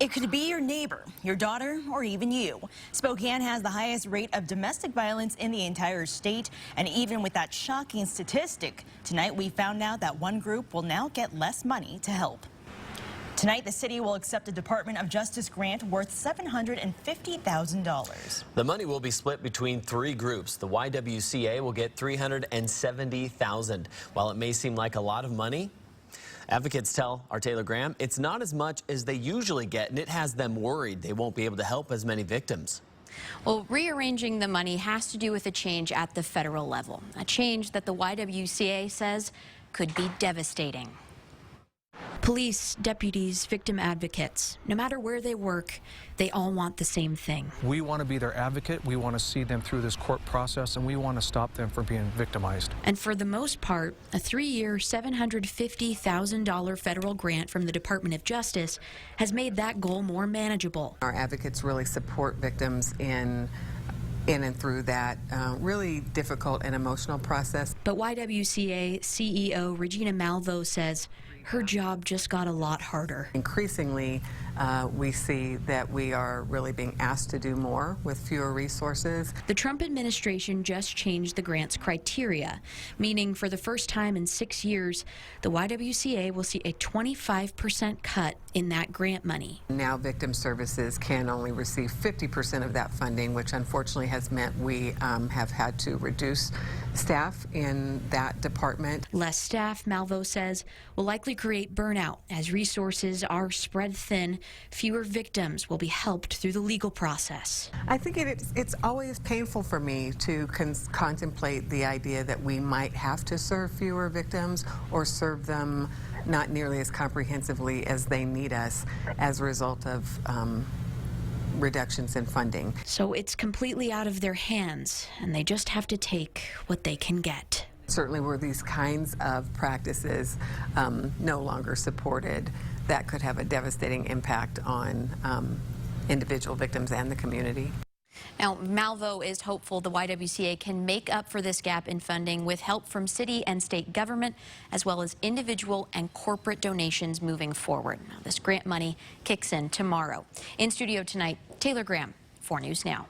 It could be your neighbor, your daughter, or even you. Spokane has the highest rate of domestic violence in the entire state. And even with that shocking statistic, tonight we found out that one group will now get less money to help. Tonight, the city will accept a Department of Justice grant worth $750,000. The money will be split between three groups. The YWCA will get $370,000. While it may seem like a lot of money, advocates tell our Taylor Graham it's not as much as they usually get, and it has them worried they won't be able to help as many victims. Well, rearranging the money has to do with a change at the federal level, a change that the YWCA says could be devastating. Police, deputies, victim advocates, no matter where they work, they all want the same thing. We want to be their advocate. We want to see them through this court process, and we want to stop them from being victimized. And for the most part, a 3-year, $750,000 federal grant from the Department of Justice has made that goal more manageable. Our advocates really support victims in and through that really difficult and emotional process. But YWCA CEO Regina Malvo says her job just got a lot harder. Increasingly, we see that we are really being asked to do more with fewer resources. The Trump administration just changed the grant's criteria, meaning for the first time in 6 years, the YWCA will see a 25% cut in that grant money. Now victim services can only receive 50% of that funding, which unfortunately has meant we have had to reduce staff in that department. Less staff, Malvo says, will likely create burnout as resources are spread thin. Fewer victims will be helped through the legal process. I think it's always painful for me to contemplate the idea that we might have to serve fewer victims or serve them not nearly as comprehensively as they need us as a result of reductions in funding. So it's completely out of their hands, and they just have to take what they can get. Certainly were these kinds of practices no longer supported, that could have a devastating impact on individual victims and the community. Now, Malvo is hopeful the YWCA can make up for this gap in funding with help from city and state government, as well as individual and corporate donations moving forward. Now, this grant money kicks in tomorrow. In studio tonight, Taylor Graham, 4 News Now.